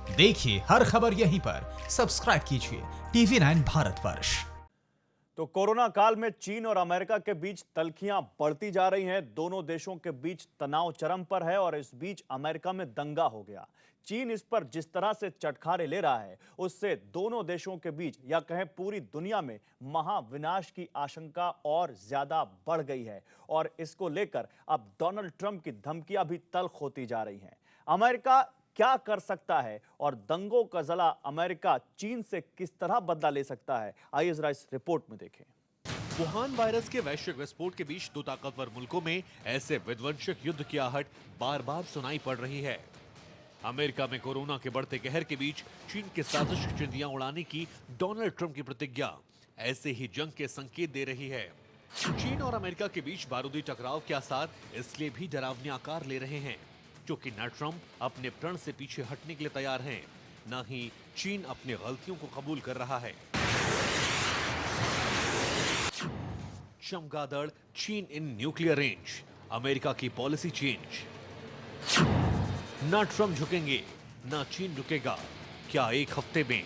देखिए हर खबर यहीं पर, सब्सक्राइब कीजिए TV9 भारतवर्ष। तो कोरोना काल में चीन और अमेरिका के बीच तल्खियां बढ़ती जा रही हैं। दोनों देशों के बीच तनाव चरम पर है और इस बीच अमेरिका में दंगा हो गया। चीन इस पर जिस तरह से चटखारे ले रहा है, उससे दोनों देशों के बीच या कहें पूरी दुनिया में महाविनाश की आशंका और ज्यादा बढ़ गई है। और इसको लेकर अब डोनाल्ड ट्रंप की धमकियां भी तल्ख होती जा रही हैं। अमेरिका क्या कर सकता है और दंगों का जला अमेरिका चीन से किस तरह बदला ले सकता है, आइए जरा इस रिपोर्ट में देखें। वुहान वायरस के वैश्विक विस्फोट के बीच दो ताकतवर मुल्कों में ऐसे विध्वंसक युद्ध की आहट बार बार सुनाई पड़ रही है। अमेरिका में कोरोना के बढ़ते कहर के बीच चीन के साजिश की चिंधियां उड़ाने की डोनाल्ड ट्रंप की प्रतिज्ञा ऐसे ही जंग के संकेत दे रही है। चीन और अमेरिका के बीच बारूदी टकराव के आसार इसलिए भी डरावने आकार ले रहे हैं क्योंकि न ट्रंप अपने प्रण से पीछे हटने के लिए तैयार हैं, न ही चीन अपनी गलतियों को कबूल कर रहा है। चमगादड़ चीन इन न्यूक्लियर रेंज, अमेरिका की पॉलिसी चेंज। न ट्रंप झुकेंगे, न चीन रुकेगा, क्या एक हफ्ते में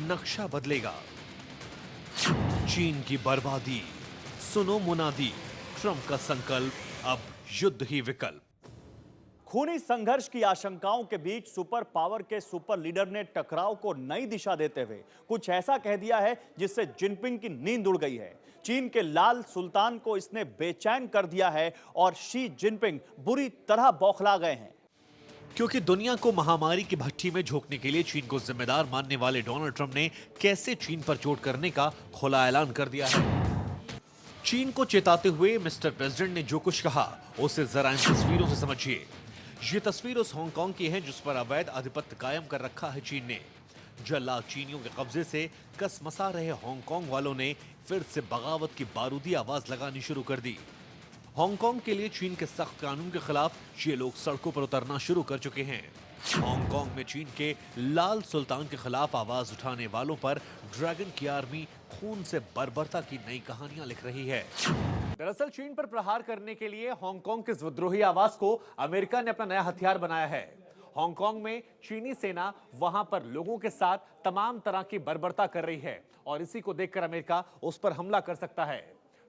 नक्शा बदलेगा? चीन की बर्बादी, सुनो मुनादी, ट्रंप का संकल्प अब युद्ध ही विकल्प। खूनी संघर्ष की आशंकाओं के बीच सुपर पावर के सुपर लीडर ने टकराव को नई दिशा देते हुए कुछ ऐसा कह दिया है जिससे जिनपिंग की नींद उड़ गई है। चीन के लाल सुल्तान को इसने बेचैन कर दिया है और शी जिनपिंग बुरी तरह बौखला गए हैं। क्योंकि दुनिया को महामारी की भट्टी में झोंकने के लिए चीन को जिम्मेदार मानने वाले डोनाल्ड ट्रंप ने कैसे चीन पर चोट करने का खुला ऐलान कर दिया है। चीन को चेताते हुए मिस्टर प्रेसिडेंट ने जो कुछ कहा उसे जरा इन तस्वीरों से समझिए। ये तस्वीर उस हांगकांग की है जिस पर अवैध आधिपत्य कायम कर रखा है चीन ने। जल्लाद चीनियों के कब्जे से कसमसा रहे हांगकांग वालों ने फिर से बगावत की बारूदी आवाज लगानी शुरू कर दी। हांगकांग के लिए चीन के सख्त कानून के खिलाफ ये लोग सड़कों पर उतरना शुरू कर चुके हैं। हांगकांग में चीन के लाल सुल्तान के खिलाफ आवाज उठाने वालों पर ड्रैगन की आर्मी खून से बर्बरता की नई कहानियां लिख रही है। दरअसल चीन पर प्रहार करने के लिए हांगकांग की इस विद्रोही आवाज को अमेरिका ने अपना नया हथियार बनाया है। हांगकांग में चीनी सेना वहां पर लोगों के साथ तमाम तरह की बर्बरता कर रही है और इसी को देखकर अमेरिका उस पर हमला कर सकता है।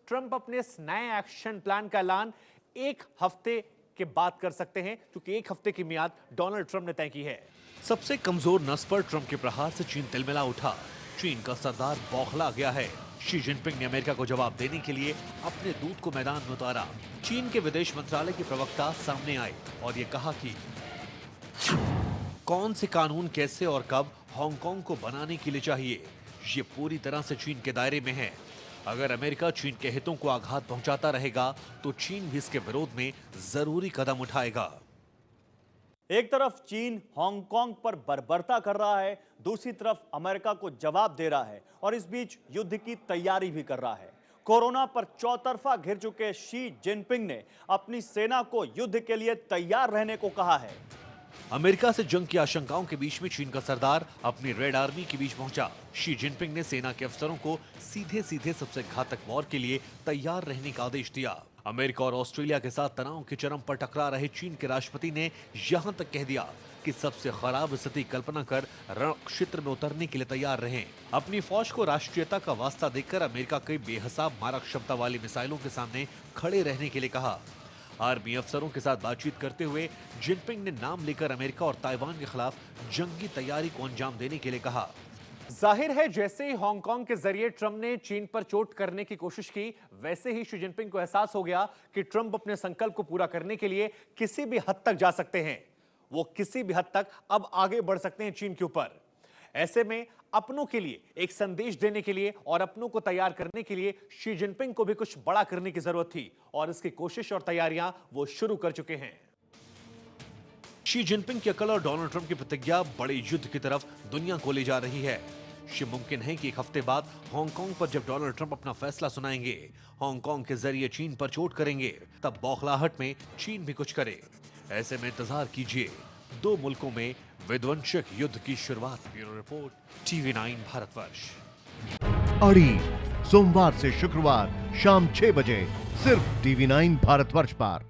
ट्रंप अपने इस नए एक्शन प्लान का ऐलान एक हफ्ते के बाद कर सकते हैं क्योंकि एक हफ्ते की मियाद डोनाल्ड ट्रंप ने तय की है। सबसे कमजोर नस पर ट्रंप के प्रहार से चीन तिलमिला उठा। चीन का सरदार बौखला गया है। शी जिनपिंग ने अमेरिका को जवाब देने के लिए अपने दूत को मैदान में उतारा। चीन के विदेश मंत्रालय के प्रवक्ता सामने आए और ये कहा कि कौन से कानून कैसे और कब हांगकांग को बनाने के लिए चाहिए, ये पूरी तरह से चीन के दायरे में है। अगर अमेरिका चीन के हितों को आघात पहुंचाता रहेगा तो चीन भी इसके विरोध में जरूरी कदम उठाएगा। एक तरफ चीन हांगकांग पर बर्बरता कर रहा है, दूसरी तरफ अमेरिका को जवाब दे रहा है और इस बीच युद्ध की तैयारी भी कर रहा है। कोरोना पर चौतरफा घिर चुके शी जिनपिंग ने अपनी सेना को युद्ध के लिए तैयार रहने को कहा है। अमेरिका से जंग की आशंकाओं के बीच में चीन का सरदार अपनी रेड आर्मी के बीच पहुंचा। शी जिनपिंग ने सेना के अफसरों को सीधे सीधे सबसे घातक वॉर के लिए तैयार रहने का आदेश दिया। अमेरिका और ऑस्ट्रेलिया के साथ तनाव के चरम पर टकरा रहे चीन के राष्ट्रपति ने यहां तक कह दिया कि सबसे खराब स्थिति कल्पना कर रण क्षेत्र में उतरने के लिए तैयार रहें। अपनी फौज को राष्ट्रीयता का वास्ता देकर अमेरिका कई बेहिसाब मारक क्षमता वाली मिसाइलों के सामने खड़े रहने के लिए कहा। आर्मी अफसरों के साथ बातचीत करते हुए जिनपिंग ने नाम लेकर अमेरिका और ताइवान के खिलाफ जंगी तैयारी को अंजाम देने के लिए कहा। जाहिर है जैसे ही हांगकांग के जरिए ट्रंप ने चीन पर चोट करने की कोशिश की, वैसे ही शी जिनपिंग को एहसास हो गया कि ट्रंप अपने संकल्प को पूरा करने के लिए किसी भी हद तक जा सकते हैं। वो किसी भी हद तक अब आगे बढ़ सकते हैं चीन के ऊपर। ऐसे में अपनों के लिए एक संदेश देने के लिए और अपनों को तैयार करने के लिए शी जिनपिंग को भी कुछ बड़ा करने की जरूरत थी और इसकी कोशिश और तैयारियां वो शुरू कर चुके हैं। शी जिनपिंग की अकल और डोनाल्ड ट्रंप की प्रतिज्ञा बड़े युद्ध की तरफ दुनिया को ले जा रही है। ये मुमकिन है कि एक हफ्ते बाद हांगकांग पर जब डोनाल्ड ट्रंप अपना फैसला सुनाएंगे, हांगकांग के जरिए चीन पर चोट करेंगे, तब बौखलाहट में चीन भी कुछ करे। ऐसे में इंतजार कीजिए दो मुल्कों में विध्वंसक युद्ध की शुरुआत। Bureau report, TV9 Bharatvarsh. अड़ी सोमवार से शुक्रवार शाम 6 बजे सिर्फ TV9 भारतवर्ष पर।